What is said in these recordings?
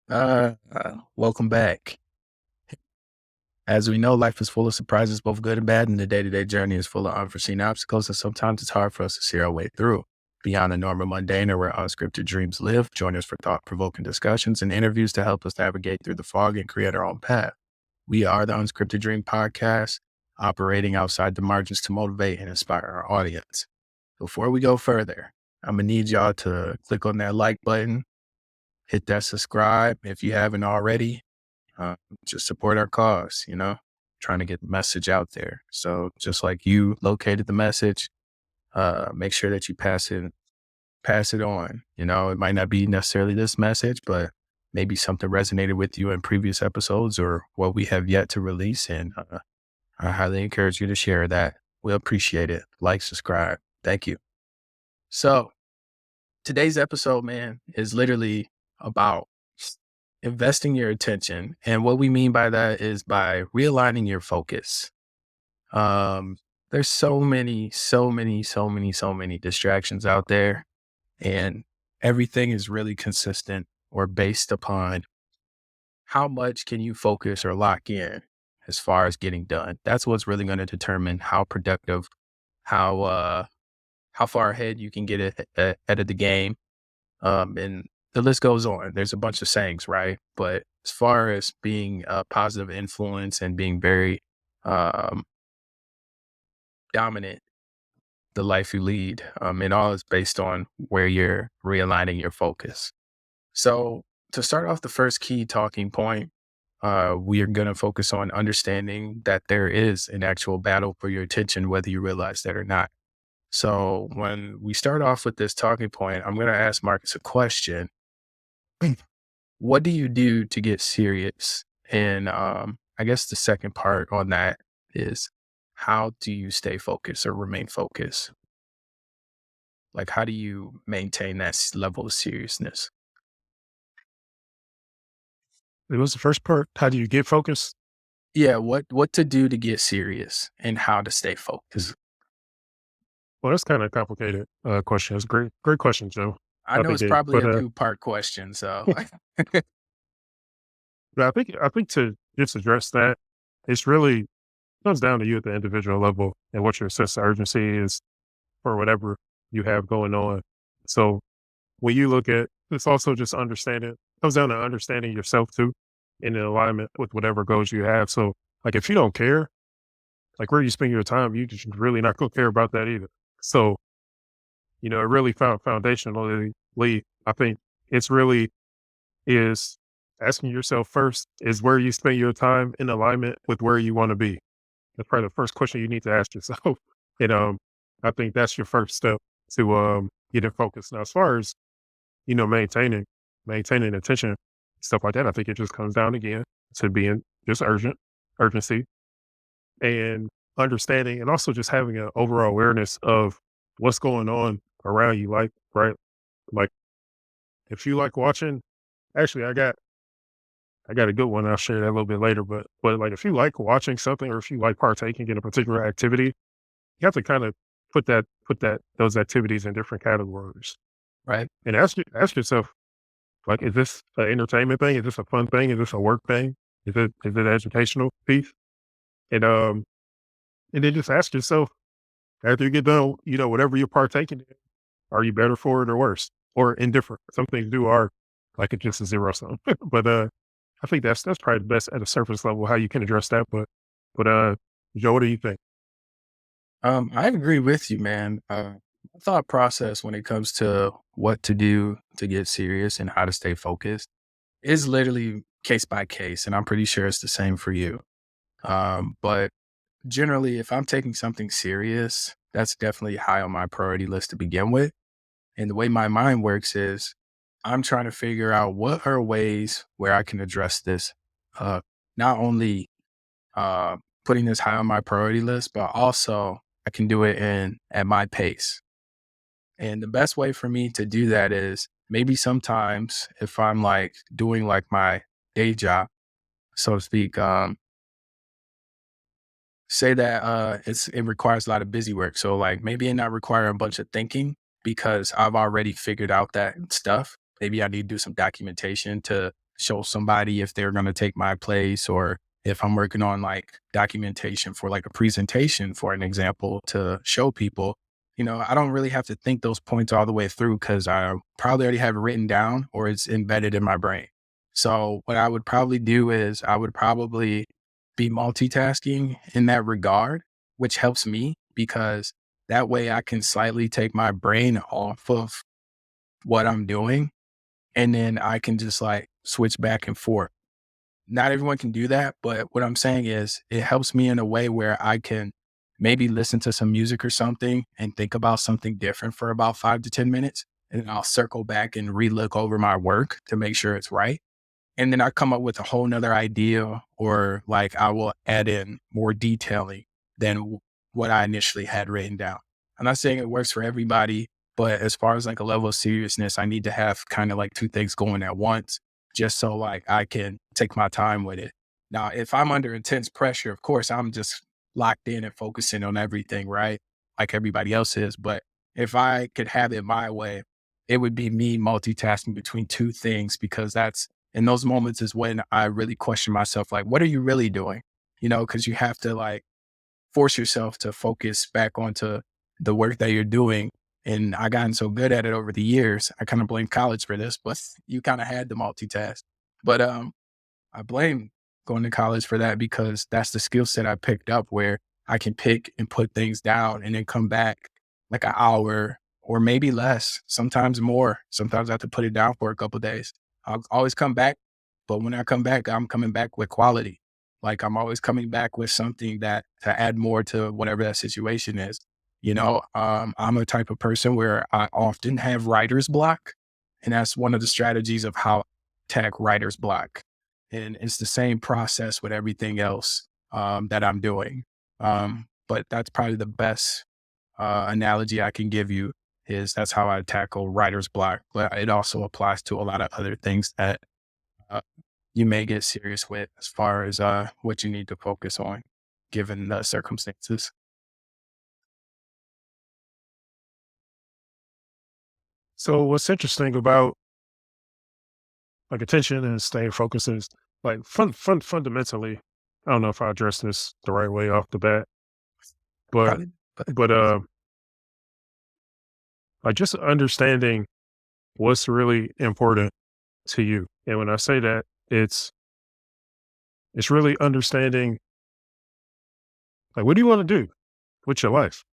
Welcome back. As we know, life is full of surprises, both good and bad, and the day-to-day journey is full of unforeseen obstacles, and sometimes it's hard for us to see our way through. Beyond the normal mundane or where unscripted dreams live, join us for thought-provoking discussions and interviews to help us navigate through the fog and create our own path. We are the Unscripted Dream Podcast, operating outside the margins to motivate and inspire our audience. Before we go further, I'm going to need y'all to click on that like button, hit that subscribe if you haven't already. Uh, just support our cause, trying to get the message out there. So just like you located the message, make sure that you pass it on. It might not be necessarily this message, but maybe something resonated with you in previous episodes or what we have yet to release. And I highly encourage you to share that. We'll appreciate it. Like, subscribe. Thank you. So today's episode, man, is literally about investing your attention. And what we mean by that is by realigning your focus. There's so many distractions out there, and everything is really consistent or based upon how much can you focus or lock in as far as getting done. That's what's really going to determine how productive, how far ahead you can get ahead of the game. And the list goes on. There's a bunch of sayings, right? But as far as being a positive influence and being very dominant, the life you lead, it all is based on where you're realigning your focus. So to start off the first key talking point, we are going to focus on understanding that there is an actual battle for your attention, whether you realize that or not. So when we start off with this talking point, I'm going to ask Marcus a question. What do you do to get serious? And I guess the second part on that is, how do you stay focused or remain focused? Like, how do you maintain that level of seriousness? It was the first part. How do you get focused? Yeah, what to do to get serious and how to stay focused. Well, that's kind of a complicated question. It's a great question, Joe. I I know think it's it, probably but a two-part question, so I think to just address that, it's really comes down to you at the individual level and what your sense of urgency is for whatever you have going on. So when you look at it's also just understanding comes down to understanding yourself too, in alignment with whatever goals you have. So like if you don't care, like where you spend your time, you just really not gonna care about that either. So it really foundationally, I think it's really is asking yourself first is where you spend your time in alignment with where you want to be. That's probably the first question you need to ask yourself. And I think that's your first step to get in focus. Now, as far as maintaining attention, stuff like that, I think it just comes down again to being just urgency, and understanding, and also just having an overall awareness of what's going on around you. Like, right, like if you like watching, actually, I got a good one. I'll share that a little bit later. But like if you like watching something, or if you like partaking in a particular activity, you have to kind of put that those activities in different categories right. and ask yourself, like, is this an entertainment thing? Is this a fun thing? Is this a work thing? Is it an educational piece? And and then just ask yourself after you get done, whatever you're partaking in, are you better for it or worse or indifferent? Some things do are like it's just a zero sum. But I think that's probably the best at a surface level how you can address that. But Joe, what do you think? I agree with you, man. My thought process when it comes to what to do to get serious and how to stay focused is literally case by case, and I'm pretty sure it's the same for you. But generally, if I'm taking something serious, that's definitely high on my priority list to begin with. And the way my mind works is I'm trying to figure out what are ways where I can address this. Uh, Not only putting this high on my priority list, but also I can do it in at my pace. And the best way for me to do that is maybe sometimes if I'm like doing like my day job, so to speak, say that it requires a lot of busy work. So like maybe it not require a bunch of thinking because I've already figured out that stuff. Maybe I need to do some documentation to show somebody if they're going to take my place, or if I'm working on like documentation for like a presentation, for an example, to show people, I don't really have to think those points all the way through because I probably already have it written down or it's embedded in my brain. So what I would probably do is I would probably be multitasking in that regard, which helps me because that way I can slightly take my brain off of what I'm doing, and then I can just like switch back and forth. Not everyone can do that, but what I'm saying is it helps me in a way where I can maybe listen to some music or something and think about something different for about 5 to 10 minutes. And then I'll circle back and relook over my work to make sure it's right. And then I come up with a whole nother idea, or like I will add in more detailing than what I initially had written down. I'm not saying it works for everybody, but as far as like a level of seriousness, I need to have kind of like two things going at once, just so like I can take my time with it. Now, if I'm under intense pressure, of course, I'm just locked in and focusing on everything, right? Like everybody else is. But if I could have it my way, it would be me multitasking between two things, because that's in those moments is when I really question myself, like, what are you really doing? Because you have to like force yourself to focus back onto the work that you're doing. And I gotten so good at it over the years. I kind of blame college for this, but you kind of had to multitask. But I blame going to college for that, because that's the skill set I picked up, where I can pick and put things down and then come back like an hour or maybe less, sometimes more. Sometimes I have to put it down for a couple of days. I'll always come back, but when I come back, I'm coming back with quality. Like I'm always coming back with something that to add more to whatever that situation is. I'm a type of person where I often have writer's block, and that's one of the strategies of how I attack writer's block. And it's the same process with everything else that I'm doing. But that's probably the best analogy I can give you, is that's how I tackle writer's block. But it also applies to a lot of other things that uh, you may get serious with, as far as what you need to focus on given the circumstances. So what's interesting about like attention and staying focused is like fundamentally, I don't know if I addressed this the right way off the bat, but Probably, but but like just understanding what's really important to you. And when I say that, it's really understanding like what do you want to do with your life?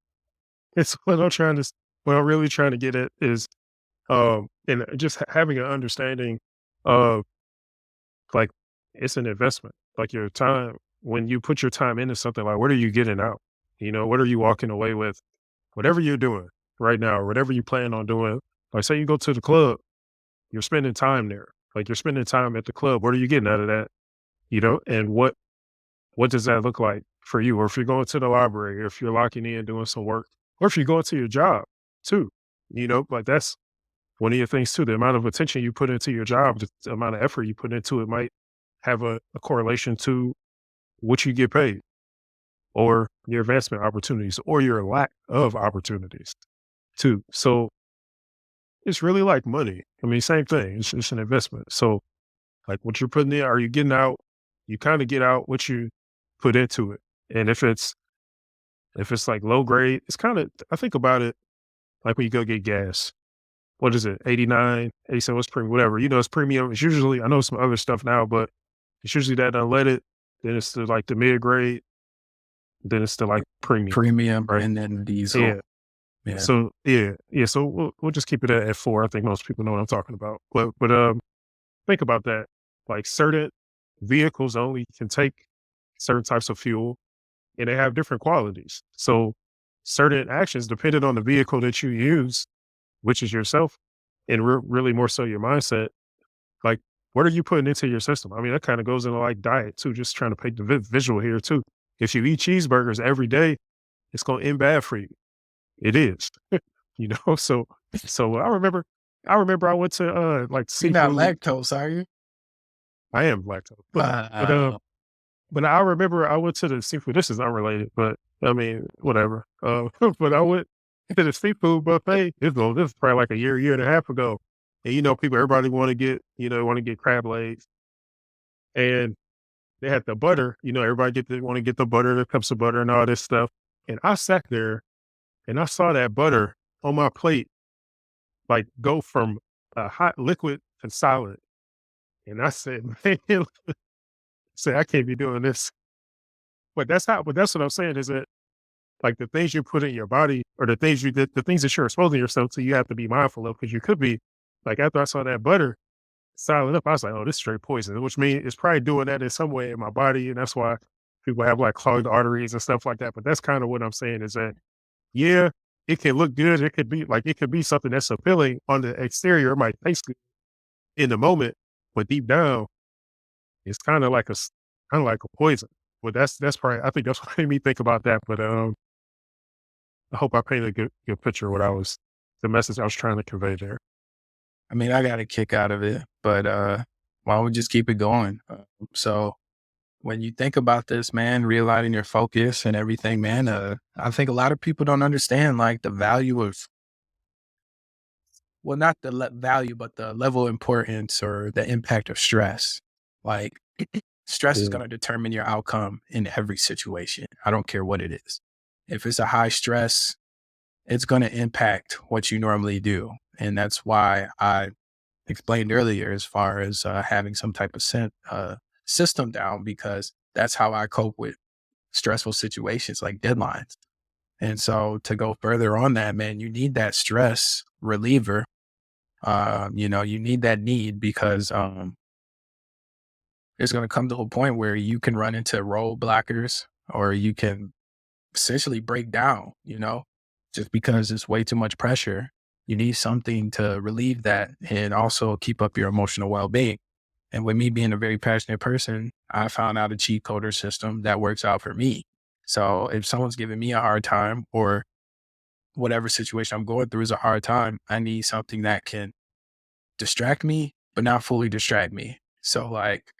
It's what I'm really trying to get at is and just having an understanding of like it's an investment. Like your time, when you put your time into something, like what are you getting out? What are you walking away with? Whatever you're doing right now, or whatever you plan on doing. Like say you go to the club, you're spending time there. Like you're spending time at the club. What are you getting out of that? And what does that look like for you? Or if you're going to the library, or if you're locking in doing some work, or if you're going to your job too, like that's one of your things too. The amount of attention you put into your job, the amount of effort you put into it might have a correlation to what you get paid, or your advancement opportunities, or your lack of opportunities too. So it's really like money. I mean, same thing. It's an investment. So like what you're putting in, are you getting out? You kind of get out what you put into it. And if it's like low grade, it's kind of, I think about it like when you go get gas. What is it? 89, 87, what's premium, whatever. It's premium. It's usually, I know some other stuff now, but it's usually that unleaded. Then it's the like the mid grade. Then it's the like premium, premium right? and then diesel. Yeah. Yeah. So yeah. So we'll just keep it at 4. I think most people know what I'm talking about. But think about that. Like certain vehicles only can take certain types of fuel, and they have different qualities. So certain actions, depending on the vehicle that you use, which is yourself, and really more so your mindset, like what are you putting into your system? I mean, that kind of goes into like diet too, just trying to paint the visual here too. If you eat cheeseburgers every day, it's going to end bad for you. It is, so I remember I went to like You're not seafood. lactose, are you? I am lactose, Wow. but I remember I went to the seafood. This is unrelated, but I mean, whatever. But I went to the seafood buffet. This is probably like a year and a half ago. And, everybody want to get crab legs. And they had the butter, everybody want to get the butter, the cups of butter and all this stuff. And I sat there and I saw that butter on my plate, like go from a hot liquid to solid. And I said, man, say I can't be doing this. But that's what I'm saying is that like the things you put in your body or the things that you're exposing yourself to, you have to be mindful of because you could be like after I saw that butter silent up, I was like, oh, this is straight poison, which means it's probably doing that in some way in my body. And that's why people have like clogged arteries and stuff like that. But that's kind of what I'm saying is that, yeah, it can look good. It could be something that's appealing on the exterior. It might taste good in the moment, but deep down, it's kind of like a poison. But that's probably, I think that's what made me think about that. But I hope I painted a good picture of the message I was trying to convey there. I mean, I got a kick out of it, but why don't we just keep it going? So when you think about this, man, realigning your focus and everything, man, I think a lot of people don't understand like the value of, well, not the value, but the level of importance or the impact of stress. Like stress is Yeah. going to determine your outcome in every situation. I don't care what it is. If it's a high stress, it's going to impact what you normally do. And that's why I explained earlier as far as having some type of system down, because that's how I cope with stressful situations like deadlines. And so to go further on that, man, you need that stress reliever. You need that need because it's going to come to a point where you can run into roadblockers or you can essentially break down, just because it's way too much pressure. You need something to relieve that and also keep up your emotional well being. And with me being a very passionate person, I found out a cheat coder system that works out for me. So if someone's giving me a hard time or whatever situation I'm going through is a hard time, I need something that can distract me, but not fully distract me. So like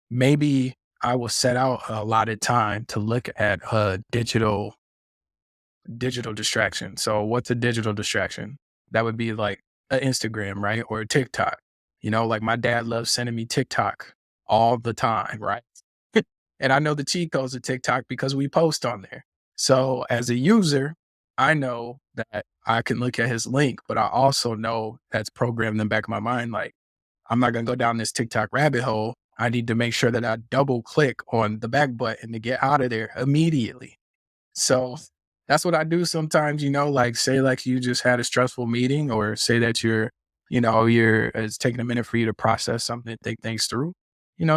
maybe I will set out a allotted time to look at a digital distraction. So what's a digital distraction? That would be like an Instagram, right? Or a TikTok. Like my dad loves sending me TikTok all the time, right? And I know the cheat codes of TikTok because we post on there. So as a user, I know that I can look at his link, but I also know that's programmed in the back of my mind. Like, I'm not going to go down this TikTok rabbit hole. I need to make sure that I double click on the back button to get out of there immediately. So that's what I do sometimes, like say like you just had a stressful meeting or say that it's taking a minute for you to process something, think things through,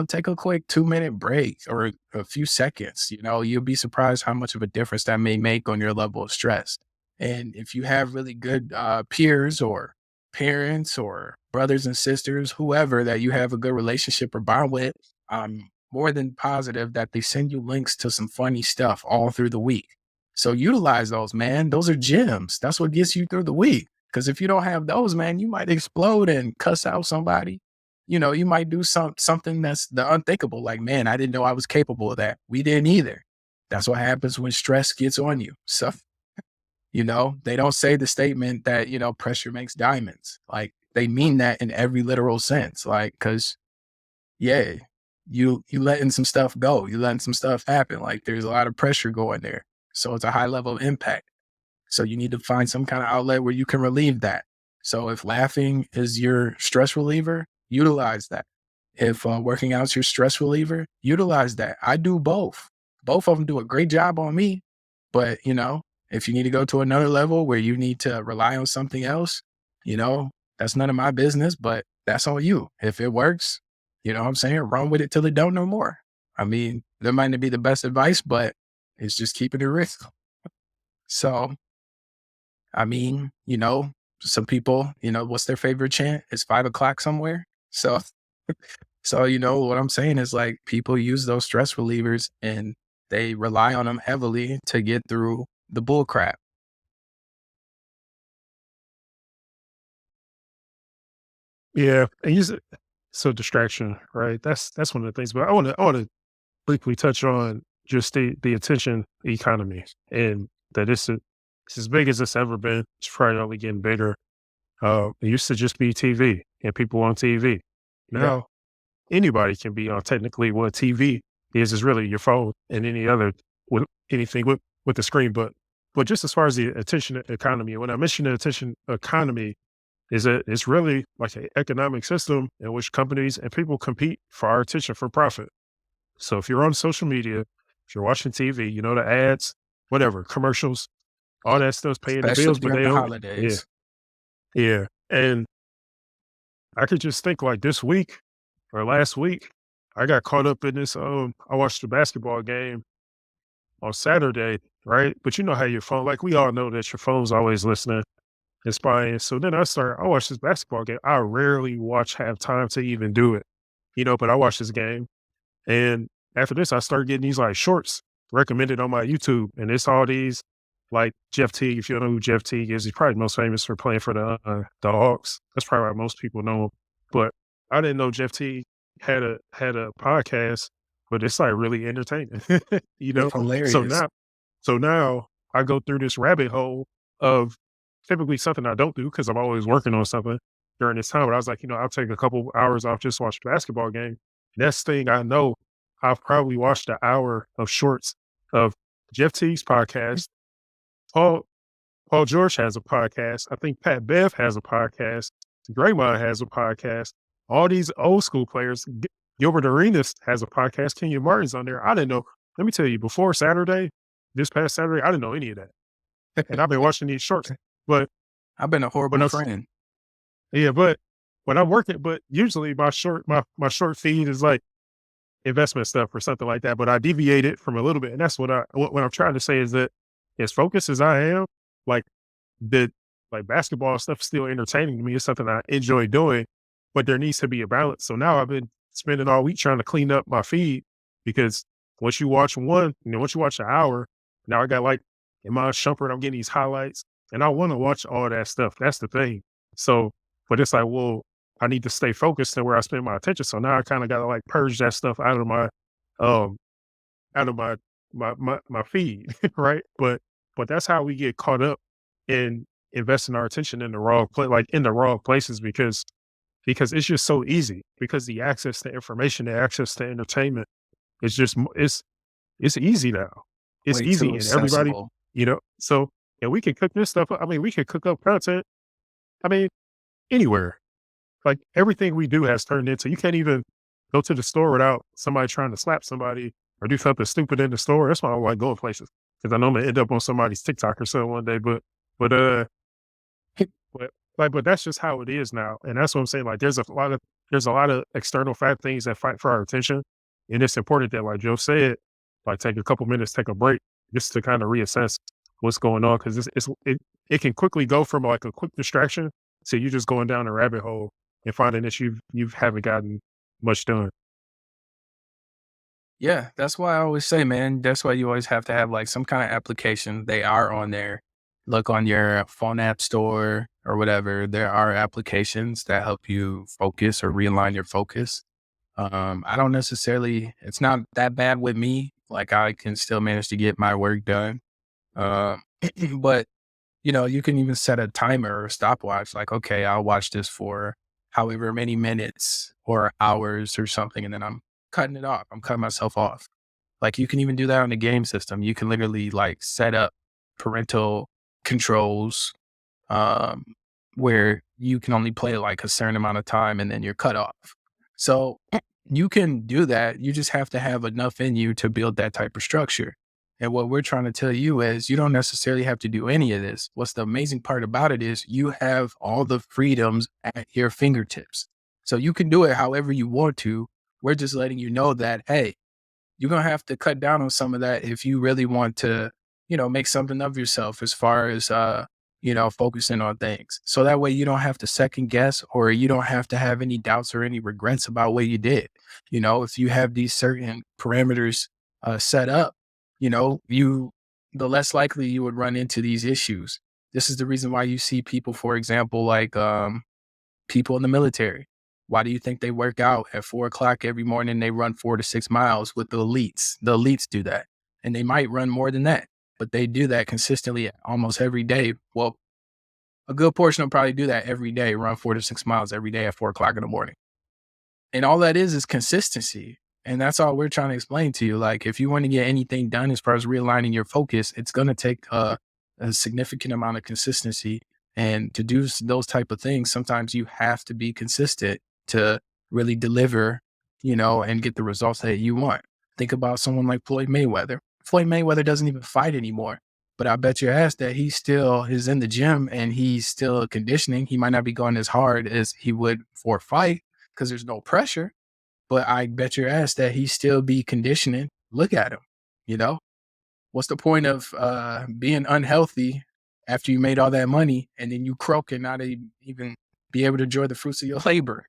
take a quick 2-minute break or a few seconds, you'll be surprised how much of a difference that may make on your level of stress. And if you have really good peers or parents or brothers and sisters, whoever that you have a good relationship or bond with, I'm more than positive that they send you links to some funny stuff all through the week. So utilize those, man. Those are gems. That's what gets you through the week. Because if you don't have those, man, you might explode and cuss out somebody. You might do something that's the unthinkable. Like, man, I didn't know I was capable of that. We didn't either. That's what happens when stress gets on you. So, they don't say the statement that, pressure makes diamonds. Like they mean that in every literal sense. Like, cause yeah, you letting some stuff go. You letting some stuff happen. Like there's a lot of pressure going there. So it's a high level of impact. So you need to find some kind of outlet where you can relieve that. So if laughing is your stress reliever, utilize that. If working out's your stress reliever, utilize that. I do both. Both of them do a great job on me. But, if you need to go to another level where you need to rely on something else, that's none of my business, but that's on you. If it works, what I'm saying, run with it till it don't no more. I mean, that might not be the best advice, but it's just keeping it real. So I mean, some people, what's their favorite chant? It's 5 o'clock somewhere. So, what I'm saying is like people use those stress relievers and they rely on them heavily to get through the bull crap. Yeah. And so distraction, right? That's one of the things. But I want to briefly touch on just the attention economy and that it's as big as it's ever been. It's probably only getting bigger. It used to just be TV and people on TV. Yeah. Now anybody can be on technically what TV is really your phone and any other with anything with the screen. But just as far as the attention economy, when I mention the attention economy, is that it's really like an economic system in which companies and people compete for our attention for profit. So if you're on social media, if you're watching TV, you know the ads, whatever, commercials, all that stuff's paying the Especially bills, but during they the don't. Yeah, holidays. yeah. And I could just think like this week or last week, I got caught up in this. I watched the basketball game on Saturday, right? But you know how your phone, like we all know that your phone's always listening and spying. So then I watched this basketball game. I rarely have time to even do it, but I watched this game. And after this, I started getting these like shorts recommended on my YouTube. And it's all these like Jeff Teague. If you don't know who Jeff Teague is, he's probably most famous for playing for the Hawks. That's probably why most people know him. But I didn't know Jeff Teague had a podcast, but it's like really entertaining, you know? It's So hilarious. now so now I go through this rabbit hole of typically something I don't do because I'm always working on something during this time. But I was like, I'll take a couple hours off just to watch a basketball game. Next thing I know, I've probably watched an hour of shorts of Jeff Teague's podcast. Paul Paul George has a podcast. I think Pat Bev has a podcast. Draymond has a podcast. All these old school players. Gilbert Arenas has a podcast. Kenya Martin's on there. I didn't know. Let me tell you, before Saturday, this past Saturday, I didn't know any of that. And I've been watching these shorts. But I've been a when horrible I friend. yeah, but when I'm working, but usually my short feed is like investment stuff or something like that. But I deviate it from a little bit. And that's what I'm trying to say is that as focused as I am, like the basketball stuff is still entertaining to me. It's something I enjoy doing, but there needs to be a balance. So now I've been spending all week trying to clean up my feed because once you watch an hour, now I got like in my shumpert, I'm getting these highlights and I want to watch all that stuff. That's the thing. So, but it's like, well, I need to stay focused on where I spend my attention. So now I kind of got to like purge that stuff um, out of my feed, right? But that's how we get caught up in investing our attention in the in the wrong places because it's just so easy because the access to information, the access to entertainment is just it's easy now. It's Way too easy and everybody, accessible. so and we can cook this stuff up. I mean, we can cook up content. I mean, anywhere. Like everything we do has turned into you can't even go to the store without somebody trying to slap somebody or do something stupid in the store. That's why I don't like going places because I know I'm gonna end up on somebody's TikTok or something one day. But but but that's just how it is now, and that's what I'm saying. Like there's a lot of external things that fight for our attention, and it's important that, like Joe said, like take a couple minutes, take a break, just to kind of reassess what's going on because it can quickly go from like a quick distraction to you just going down a rabbit hole and finding that you haven't gotten much done. Yeah, that's why I always say, man, that's why you always have to have like some kind of application. They are on there. Look on your phone app store or whatever. There are applications that help you focus or realign your focus. I don't necessarily, it's not that bad with me. Like I can still manage to get my work done. Um, but you can even set a timer or stopwatch. Like, okay, I'll watch this for however many minutes or hours or something, and then I'm cutting it off. I'm cutting myself off. Like, you can even do that on the game system. You can literally like set up parental controls um, where you can only play like a certain amount of time and then you're cut off. So you can do that. You just have to have enough in you to build that type of structure. And what we're trying to tell you is you don't necessarily have to do any of this. What's the amazing part about it is you have all the freedoms at your fingertips. So you can do it however you want to. We're just letting you know that, hey, you're gonna have to cut down on some of that if you really want to, make something of yourself as far as focusing on things. So that way you don't have to second guess or you don't have to have any doubts or any regrets about what you did. If you have these certain parameters set up, you the less likely you would run into these issues. This is the reason why you see people, for example, like people in the military. Why do you think they work out at 4 o'clock every morning? They run 4 to 6 miles with the elites. The elites do that. And they might run more than that, but they do that consistently almost every day. Well, A good portion will probably do that every day, run 4 to 6 miles every day at 4 o'clock in the morning. And all that is consistency. And that's all we're trying to explain to you. Like, if you want to get anything done as far as realigning your focus, it's going to take a significant amount of consistency. And to do those type of things, sometimes you have to be consistent to really deliver, and get the results that you want. Think about someone like Floyd Mayweather. Floyd Mayweather doesn't even fight anymore. But I bet your ass that he still is in the gym and he's still conditioning. He might not be going as hard as he would for a fight because there's no pressure. But I bet your ass that he still be conditioning. Look at him. You know, what's the point of being unhealthy after you made all that money and then you croak and not even be able to enjoy the fruits of your labor?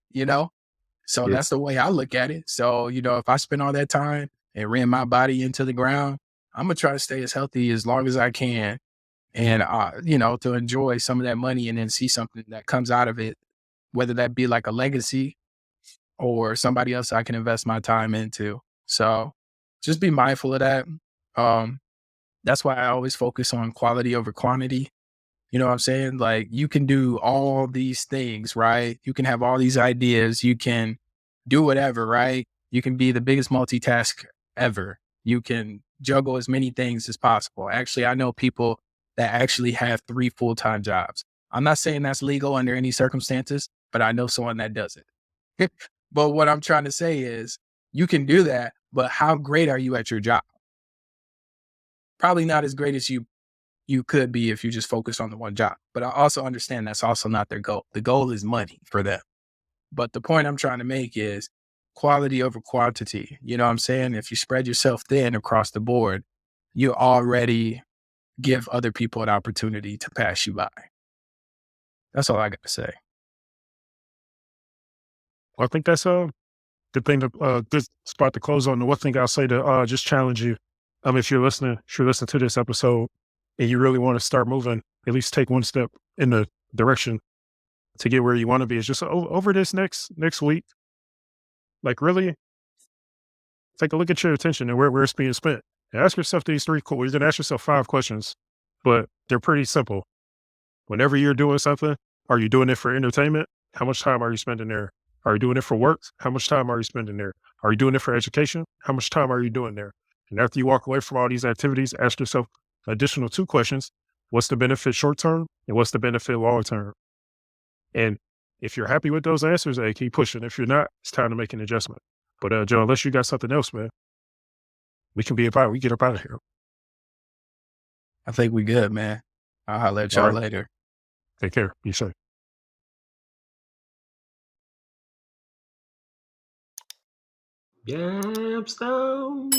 So Yeah. that's the way I look at it. So, if I spend all that time and ran my body into the ground, I'm gonna try to stay as healthy as long as I can and to enjoy some of that money and then see something that comes out of it, whether that be like a legacy or somebody else I can invest my time into. So just be mindful of that. Um, that's why I always focus on quality over quantity. You know what I'm saying? Like, you can do all these things, right? You can have all these ideas. You can do whatever, right? You can be the biggest multitask ever. You can juggle as many things as possible. Actually, I know people that actually have 3 full-time jobs. I'm not saying that's legal under any circumstances, but I know someone that does it. But what I'm trying to say is you can do that, but how great are you at your job? Probably not as great as you could be if you just focus on the one job. But I also understand that's also not their goal. The goal is money for them. But the point I'm trying to make is quality over quantity. You know what I'm saying? If you spread yourself thin across the board, you already give other people an opportunity to pass you by. That's all I got to say. I think that's good thing to good spot to close on. The one thing I'll say to just challenge you, if you're listening to this episode and you really want to start moving, at least take one step in the direction to get where you want to be. Is just over this next week, like really take a look at your attention and where it's being spent. And ask yourself these three cool. You're gonna ask yourself 5 questions, but they're pretty simple. Whenever you're doing something, are you doing it for entertainment? How much time are you spending there? Are you doing it for work? How much time are you spending there? Are you doing it for education? How much time are you doing there? And after you walk away from all these activities, ask yourself additional 2 questions. What's the benefit short term and what's the benefit long term? And if you're happy with those answers, hey, keep pushing. If you're not, it's time to make an adjustment. But Joe, unless you got something else, man, we get up out of here. I think we good, man. I'll holler at All y'all right. later. Take care. Be safe. Gapstone.